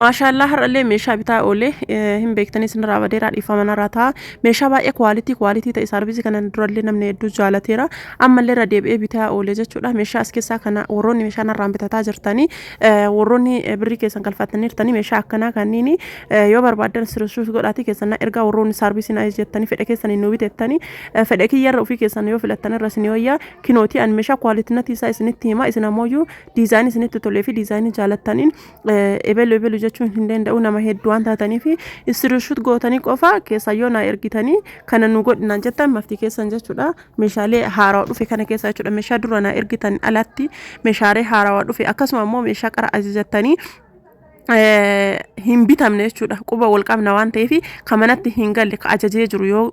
Maashaallah har'allee meeshaa bitaa oolee hin beektanii sinirraa badeeraa dhiifama rataa meeshaa baay'ee kwalitii ta'e sarbiisii kana durallee namni hedduu jaalateera ammallee irra deebi'ee bitaa oolee jechuudha meeshaa as keessaa kana warroonni meeshaa narraan bitataa jirtanii warroonni birrii keessan galfataniirtanii meeshaa akkanaa kanniin yoo barbaadan sirriish godhaatii keessan ergaa warroonni sarbiisii na jettanii fedha keessan hin bitettanii fedha kiyyarra ofii keessan yoo filatan irra isin wayyaa kinooti an meeshaa kwalitinati isaa isinitti hima isin ammoo diizaayinii isinitti tolee fi diizaayinii jaalattaniin ebelu jechuun hin danda'u nama hedduu waan taatanii fi istirishut gootanii qofa keessa yoo na ergitanii kana nu godhinaan jettan maftii keessan jechuudha meeshaalee haarawaa dhufe kana keessa jechuudha meeshaa dura na ergitan alatti meeshaalee haarawaa dhufe akkasuma immoo meeshaa qara ajajattanii hin bitamne jechuudha quba wal qabna waan ta'eef kamanatti hin galle ka ajajee jiru yoo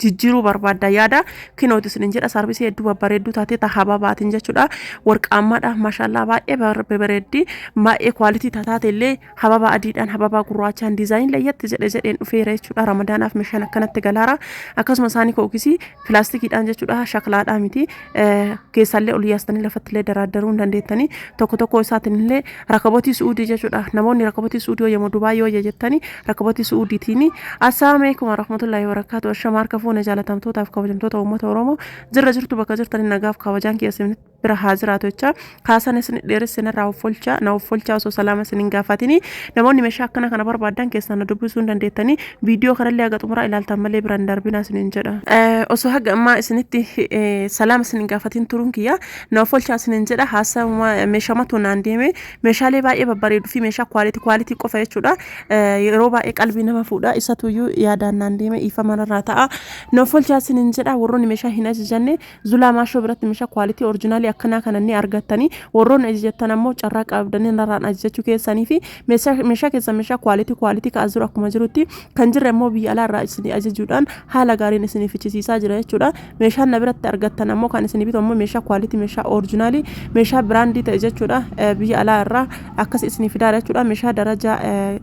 jijjiiruu barbaadda yaada kinooti isin jedha sarbiisii hedduu babbareedduu taatee tahaba baatin jechuudha warqaammaadha maashaallah baay'ee babbareeddi baay'ee kwalitii taate illee hababa adiidhaan hababa gurraachaan diizaayinii layyatti jedheen dhufeera jechuudha ramadaanaaf meeshaan akkanatti galaara akkasuma isaanii kookisii pilaastikiidhaan jechuudha shaklaadhaa miti keessallee ol yaastanii lafattillee daraaddaruu hin dandeettanii tokko isaatiin illee rakabotii suudii jechuudha namoonni rakabotii suudii yoo Dubaay yoo jettanii rakabotii suudiitiin assalaamu alaykum warahmatullaahi wabarakaatuh shamarka كفونا جالتهم توتا في كوجم توتا وما تورومو زر جرتو بكجرت النجاف كوجان كيس من برا حاضراتو تشا خاصة سن درس سن راو فولشا ناو فولشا وسو سلامة سنين قافتني نموني مشاكنا كنا برا بعدين كيس أنا دبوسون دندتني فيديو خلال لي أقعد مرة إلى التملي براندر بنا سنين جدا وسو حق ما سنتي سلامة سنين قافتين ترون كيا ناو فولشا سنين جدا خاصة ما مشامتو نانديمه مشالي بقى ببريد في مشا كواليتي كوفاية شودا يروبا إك قلبنا مفودا إساتو يو يادا نانديمه إيفا من الراتعة نوفل جاسين إنجرا وروني مشا هنا جنة زلا ما شو برات مشا كواليتي أورجينالي أكنا كنني أرجعتني ورون أجيتنا مو شراك أبدني نران أجيتشو كيساني في مشا كيسا مشا كواليتي كأزرق مجروتي كنجر مو بي على رأسني أجيجودان حالا غاري نسني في تشيسا جرا جودا مشا نبرت أرجعتنا مو كان نسني بيتو مو مشا كواليتي مشا أورجينالي مشا براندي تأجيجودا بي على الرا أكس اسني في دارة جودا مشا درجة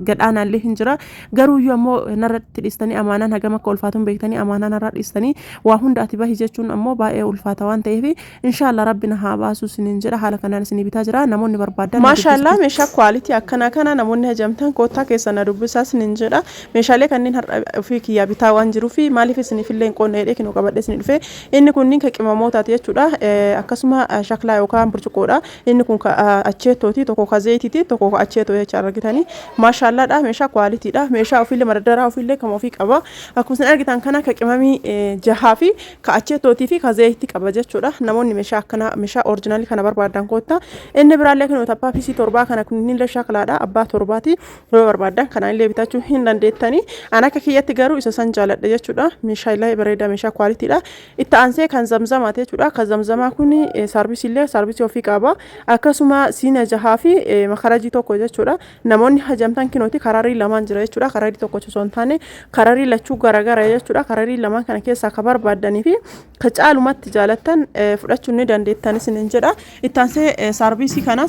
قد أنا اللي هنجرا قرو يومو نرت تلستني أمانة هجما كولفاتهم بيتني أمانة نرد إستني وهون داتي هجتون أمو باء الفاتوان تيفي إن شاء الله ربنا هاباسو سننجرا حالا كنا سني بتاجرا نموني بربادا ما شاء الله مشا كواليتي أكنا نموني هجمتان كوتا كيسنا ربوسا سننجرا مشالي كنين في كيا بتاوان جرو في مالي في سني في اللين كون لكن وقبل سني في إن كونين كإمامو تاتي جودا أكسما شكلا يوكام برشكودا إن كون كأشيتوتي توكو كزيتي توكو كأشيتو يشاركتاني ما شاء الله ده مشا كواليتي ده مشا في اللي مردرا في اللي كم فيك أبا أكوسن أرجعتان كنا كإمامي جهافي كأشيتوتي في كزيتي كبجت جودا نموني مشا كنا مشا أورجينالي كنا بربادان كوتا إن برالك إنه تبا في سي تربا كنا كنين لشكلا ده أبا ترباتي بربادان كنا اللي بتاعو هندن ديتاني أنا كخية تجارو إساسا جالت ده جودا مشا لا بريدا مشا كواليتي ده التأنسي كان زمزم أتى جودا كزمزم كوني سيرفيس اللي سيرفيس وفي كابا أكسما سين جهافي مخرجي توكو جودا نموني هجمتان كنوتي قراري لمان جرا جودا قراري توكو سونتاني قراري لچو غرغر جودا قراري لمان كان كيسا خبر بادني في كجالومات جالتن فدچوني دندتن سننجدا التأنسي سيرفيسي كنا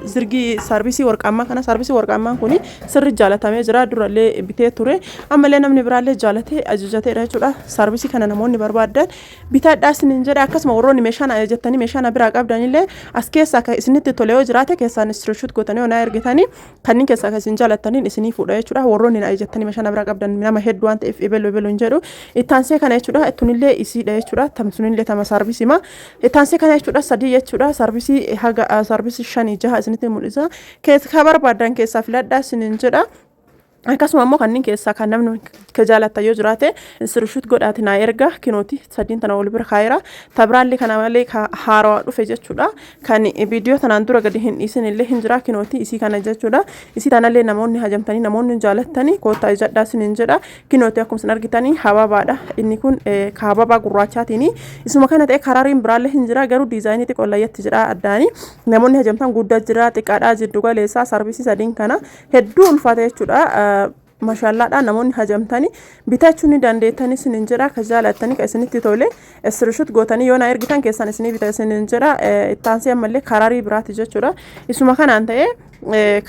زرغي سيرفيسي ورقاما كنا سيرفيسي ورقاما كوني سر جالتامي جرا درالي بيتي توري أما لنا من برالي جالتي أجوجتي رجودا سيرفيسي كنا نموني بربادن بيتا داس ننجدا أكسما وروني مشان أجتني مشان براق أبداني له أسكيسا كإسنت توليو جراتي كيسا نسترشوت كوتاني وناير جتاني كنين كيسا كسنجالتني إسني فودا يجودا وروني أجتني مشان براق أبدان منما هيدوان تف إبلو نجرو التأنسي كنا يجودا التونيلي إسي دا يجودا تمسونيلي تما سيرفيسي ما التأنسي كنا يجودا سدي يجودا سيرفيسي حاجة سيرفيسي شاني جها إسنت مولزا كيس خبر بادن كيسا فلات داس ننجدا akkasuma ammoo kanneen keessaa kan namni kajaalata yoo jiraate sirrishuut godhaati na erga kinooti sadiin tana wal bira kaayira tabraallee kana malee haarawaa dhufe jechuudha kan viidiyoo tanaan dura gadi hin dhiisin illee hin jira kinooti isii kana jechuudha isii tanallee namoonni hajamtanii namoonni jaalatanii koota ijadhaa sinin jedha kinooti akkuma sin argitanii hababaadha inni kun hababaa gurraachaatiini isuma kana ta'e karaariin biraallee hin jira garuu diizaayinii xiqqoollayyatti jira addaani namoonni hajamtan guddaa jira xiqqaadhaa jiddu galeessaa sarvisii sadiin kana hedduu ulfaata jechuudha maashaallah dha namoonni hajamtani bitachuni dandeetani sinin jira kajaalatani ka isinitti tole sirrishuut gootanii yoona ergitan keessan isinii bita sinin jira ittaansi ammallee karaarii biraati jechuudha isuma kanaan ta'e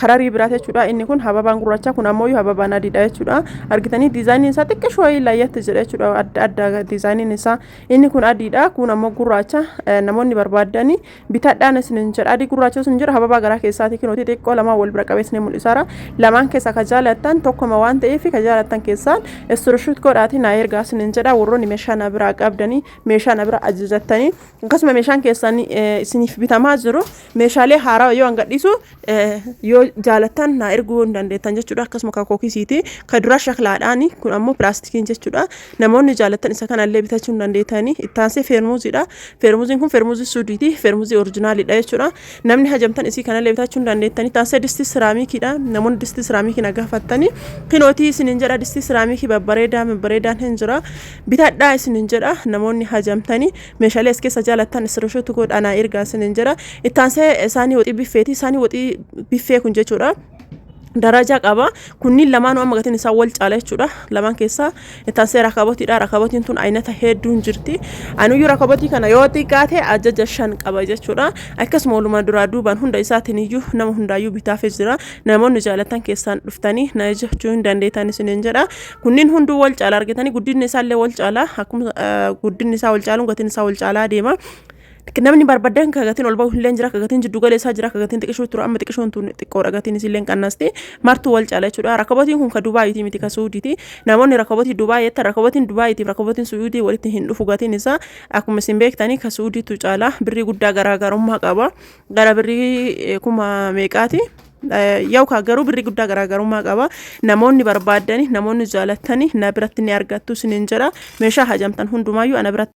kararii biraate jechuudha. Inni kun hababaan gurraacha kun ammoo hababaan adiidha jechuudha. Argitanii diizaayiniin isaa xiqqoo layyatti jedha jechuudha. Adda diizaayiniin isaa inni kun adiidha kun ammoo gurraacha. Namoonni barbaadanii bitadhaan isin jedha. Adii gurraacha isin jedha hababaa garaa keessaati kinooti xiqqoo lama wal bira qabeessine mul'isaara. Lamaan keessa ka jaalattan tokkoma waan ta'eef ka jaalattan keessaan isturishuut godhaati naa ergaa isin jedha. Warroonni meeshaa na biraa qabdanii meeshaa na biraa ajajattanii akkasuma meeshaan keessan isiniif bitamaa jiru meeshaalee haaraa yoo hangadhiisu yoo jaalattan na erguu dandeettan jechuudha. Akkasuma ka kookisiiti ka dura shaklaadhaani kun ammoo pilaastikiin jechuudha. Namoonni jaalattan isa kanallee bitachuu dandeettanii ittaansee feermuuziidha. Feermuuziin kun feermuuzii suudiiti feermuuzii orijinaaliidha jechuudha. Namni hajamtan isii kanallee bitachuu dandeettanii ittaansee distii siraamikiidha. Namoonni distii siraamikii nagaafattanii kinootii isinin jedha distii siraamikii babbareedaan hin jira bitadhaa isinin jedha. Namoonni hajamtanii meeshaalee as keessa jaalattan istirishuutu godhanaa ergaa isinin jedha. Ittaansee isaanii waxii biffeeti isaanii waxii biffee kun jechuudha. Daraja qaba kunniin lamaan amma gatiin isaa wal caala jechuudha. Lamaan keessaa ittaansee rakabotiidha. Rakabotiin tun aynata hedduun jirti. Anuyyuu rakabotii kana yoo xiqqaate ajaja 5 qaba jechuudha. Akkasuma walumaa duraa duubaan hunda isaatiin iyyuu nama hundaayyuu bitaafee jira. Namoonni jaalatan keessaan dhuftanii na jechuu hin dandeettan isiniin jedha. Kunniin hunduu wal caala argitanii guddinni isaallee wal caala akkuma guddinni isaa wal caaluun gatiin isaa wal caalaa deema. Namni barbaadan kagatiin ol bahu illee jira kagatiin jiddu galeessaa jira kagatiin xiqqishuu tura amma xiqqishuun tun xiqqoo dhagatiin isillee qannaste martuu wal caala jechuudha. Rakabotiin kun ka Dubaayiiti miti ka Suudiiti. Namoonni rakabotii Dubaayiitti rakabotiin Dubaayiitiif rakabotiin Suudii walitti hin dhufu gatiin isaa akkuma isin beektanii ka Suudiitu caala birrii guddaa garaagarummaa qaba. Gara birrii kuma meeqaati? Yoo ka garuu birrii guddaa garaagarummaa qaba. Namoonni barbaadanii namoonni jaalatanii na biratti ni argattu isiniin jedha. Meeshaa hajamtan hundumaayyuu ana biratti